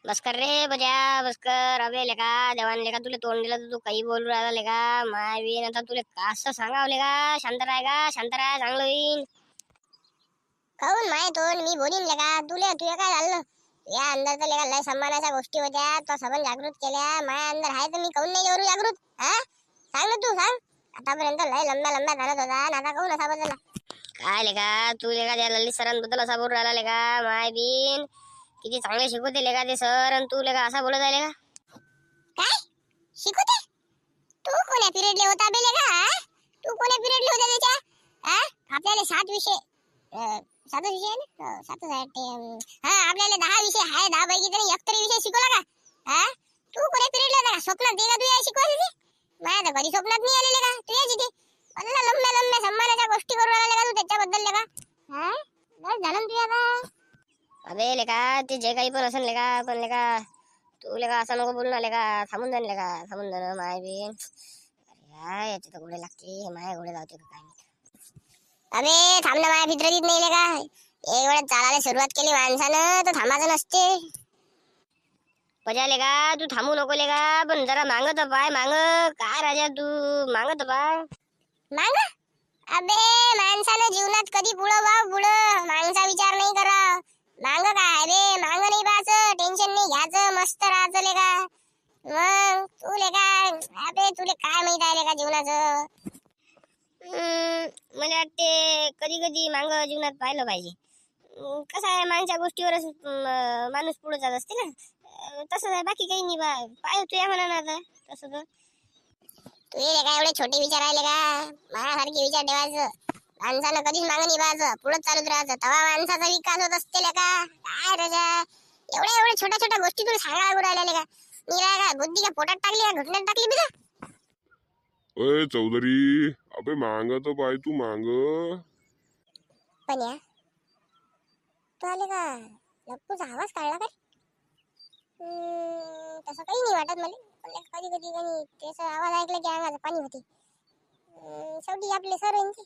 बस कर रे बजा, बस कर. अबे लेका देवान लेका तुले तोंड दिलं तर तू काही बोलू राहिला लेका. माय बीन आता तुले कसं सांगावं लेका. शांत राह का, शांत राह, चांगलं होईन. काऊन माय तोंड मी बोलीन लेका. तुझ्या काय झालं या अंदर तर लेका लय सन्मानाच्या गोष्टी होत्या, तो सबन जागृत केल्या. माया अंदर आहे तर मी काऊन नाही करू जागृत. हा सांग ना तू, सांग. आतापर्यंत लय लंब्या लंब्या झालं होता आणि आता काऊन असा बदलला. काय लेका तू लेका त्या ललित सरांबद्दल असा बोलू राहिला लेका. माय बीन किती चांगले शिकवते लेका ते सर, आणि तू लेका असा बोलत आहे लेका. काय शिकवते? तू कोण्या पिरियडले होता बे लेका? तू कोण्या पिरियडले होता त्याच्या? आपल्याला 7 विषय 7 विषय आहे ना, 7 आहे. हा आपल्याला 10 विषय आहे, 10 पैकी तरी एक तरी विषय शिकवला का? तू कोण्या पिरियडला होता? स्वप्नात ते का तू या शिकवायची? माझ्या तर कधी स्वप्नात नाही आलेले का तू याची ती. मला लंब्या लंब्या सन्मानाच्या गोष्टी करू राहिला का तू त्याच्याबद्दल लेका. बस झालं ना तू आता. अबे लेका ते जे काही पण असेल लेका, पण लेका तू लेका असं नको बोलू ना लेका. थांबून जा लेका, थांबून जा ना माय बी. अरे याचे तर घोडे लागते, माय घोडे लावते का काय माहित. अबे थांब ना, माया फित्रतीत नाही लेका. एक वेळेस चालायला सुरुवात केली माणसानं तर थांबायचं नसते. पजा लेका तू थांबू नको लेका, पण जरा मांग तर पाय, मांग. काय राजा तू मांग तर पाय. मांग? अबे माणसानं जीवनात कधी पुढं व्हावं, पुढं माणसा विचार नाही करा. मांग काय रे, मांग नाही पाहायचं, टेन्शन नाही घ्यायचं, मस्त राहायचं लेका. मग तू लेका अबे तुले काय माहित आहे लेका जीवनाचं. मला वाटते कधी कधी मांग जीवनात पाहिलं पाहिजे. कसं आहे मागच्या गोष्टीवरच माणूस पुढे जात असते ना. तसंच आहे, बाकी काही नाही बा. पाय तू या म्हणा ना आता तसं तर. तू ये लेका एवढे छोटे विचार आहे लेका. माझ्यासारखे विचार ठेवायचं. माणसानं कधीच मागं निभायचं, पुढे चालत राहायचं, तेव्हा माणसाचा विकास होत असते लेका. काय राजा एवढ्या एवढ्या छोट्या छोट्या गोष्टी तुला सांगायला राहिल्या लेका. निरा का बुद्धी का पोटात टाकली का घुटण्यात टाकली बिजा. अय चौधरी, अबे मांग तर पाय तू मांग. पण या तू आले का लप्पूचा आवाज काढला का? तसं काही नाही वाटत मला. पण कधी कधी कधी त्याचा आवाज ऐकला की अंगाचं पाणी होते. शेवटी आपले सर यांचे.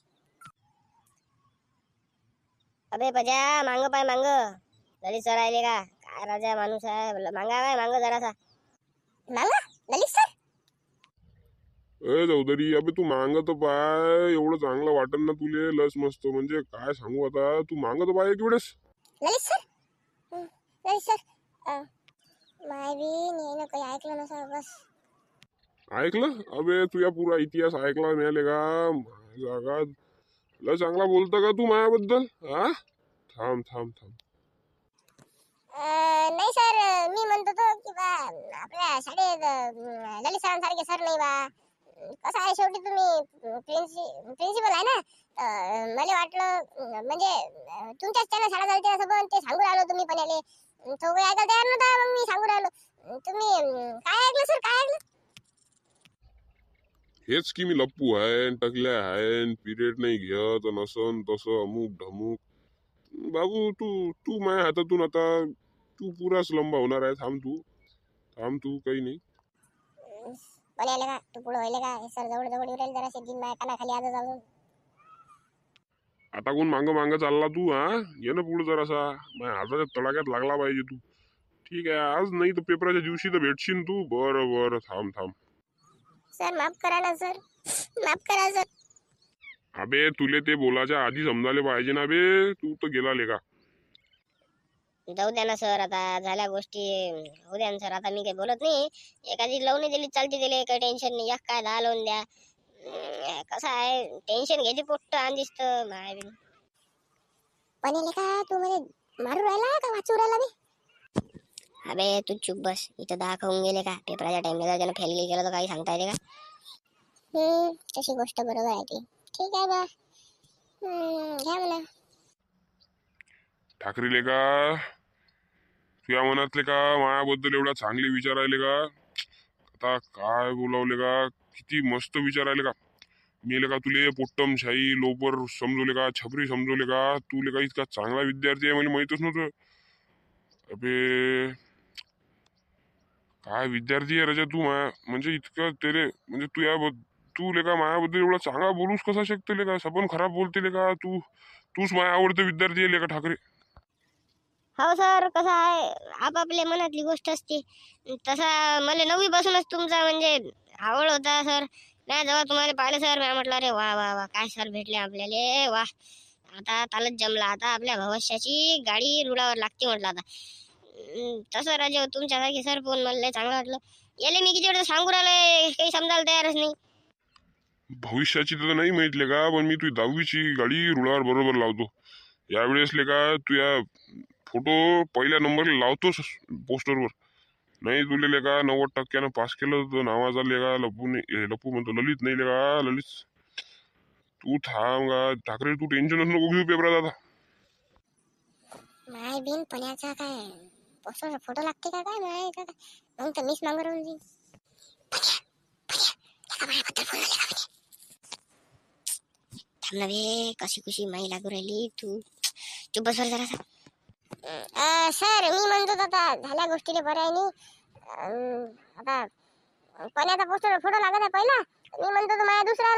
अबे पजा मांग पाय मांग. ललित सर आले का काय राजा माणूस आहे. मांगा काय मांग जरासा. मांग ललित सर. अय चौधरी, अबे तू मांग तर पाय. एवढं चांगलं वाटन ना तुले, लस मस्त. म्हणजे काय सांगू आता, तू मांग तर पाय एक वेळेस. ललित सर. ललित सर माय बी नाही काही ऐकलं नसं बस. ऐकलं? अबे तुझ्या पुरा इतिहास ऐकला मिळाले का जागा. लय चांगला बोलतं का तू मायाबद्दल? हा थांब थांब थांब. नाही सर, मी म्हणतो तो की बा आपल्या शाळेत ललित सरांसारखे सर नाही बा. कसं आहे शेवटी तुम्ही प्रिन्सिपल आहे ना. मला वाटलं म्हणजे तुमच्याच त्याला शाळा चालते असं, पण ते सांगू राहिलो तुम्ही पण याले. तो काही ऐकायला तयार नव्हता, मग मी सांगू राहिलो. तुम्ही काय ऐकलं सर, काय ऐकलं? हेच की मी लप्पू आहे, टकल्या आहे, पिरियड नाही घेत नसन तसं अमुक ढमुक. बाबू तू तू माझ्या हातातून आता तू पुराच लंबा होणार आहे. थांब तू, थांब तू, काही नाही. पण याले का तू पुढे व्हायले का सर जवळ जवळ येऊ राहिले जरा शेती माझ्या कानाखाली आज जाऊन. आता कोण मांग मांग चालला तू? ये ना पुढे जरासा. माझ्या हाताच्या तडाक्यात लागला पाहिजे तू. ठीक आहे, आज नाही तर पेपराच्या दिवशी तर भेटशील तू. बरं बरं, थांब थांब. सर माफ करा ना सर, माफ करा सर. अबे तुले ते बोलायच्या आधी समजायला पाहिजे ना बे. तू तर गेला लेका. जाऊ द्या ना सर, आता झाल्या गोष्टी होऊ द्या ना सर. आता मी काही बोलत नाही. एखादी लावून दिली चालते, दिले काही टेन्शन नाही. एक काय 10 लावून द्या. कसं आहे टेन्शन घ्यायची पोट्ट आणि दिसतं माय बी. पण का तू म्हणजे मारू राहिला का वाचू राहिला बे? अबे तू चुप बस. इथं 10 खाऊन गेले का पेपराच्या टाइमला जर त्यानं फेल गेलं तर काही सांगता येते का? तशी गोष्ट बरोबर आहे ती. ठीक आहे बा, घ्या म्हणा. ठाकरे लेका, तुझ्या मनातले का मायाबद्दल एवढा चांगले विचार आले का? आता काय बोलावले का? किती मस्त विचार आले का? मी का तुले पोट्टम शाही लोपर समजवले का, छपरी समजवले का? तुले का इतका चांगला विद्यार्थी आहे मला माहितच नव्हतं. अबे काय विद्यार्थी आहे राजा तू. माया म्हणजे इतकं तेरे म्हणजे तू लेका मायाबद्दल एवढा चांगला बोलूस कसा शकते लेका? सबन खराब बोलते लेका तू. तूच माझ्या आवडते विद्यार्थी आहे लेका ठाकरे. हो सर, कसं आहे आपापल्या मनातली गोष्ट असते. तसा मला 9वी पासूनच तुमचा म्हणजे आवड होता सर. नाही जेव्हा तुम्हाला पाहिलं सर मी म्हटलं अरे वा वा वा काय सर भेटले आपल्याला वा. आता तालच जमला, आता आपल्या भविष्याची गाडी रुळावर लागते म्हटलं आता. तसं राजे तुमच्यासारखी सर फोन मला लय चांगलं वाटलं. याले मी किती वेळ सांगू राहिले काही समजायला तयारच नाही. भविष्याची तर नाही माहितले का, पण मी तुझी 10वीची गाडी रुळावर बरोबर लावतो. यावेळेस का तू या फोटो पहिल्या नंबरला लावतोस पोस्टरवर. नाही तुले का 90% पास केलं तर नावाचा का लपू म्हणतो ललित नाही का ललित. तू थांब का ठाकरे, तू टेन्शनच नको घेऊ पेपरात आता. माय बिन पण्याचा काय पोस्टर फोटो लागते का काय माय का मग तर मीच मागं राहून जाईन. थांब ना बे, कशी कुशी माई लागू राहिली तू. चुप बस वर जरासा. सर मी म्हणतो आता झाल्या गोष्टीला बरं आहे नाही. आता पण्याचा पोस्टर फोटो लागत आहे पहिला. मी म्हणतो माझ्या दुसरा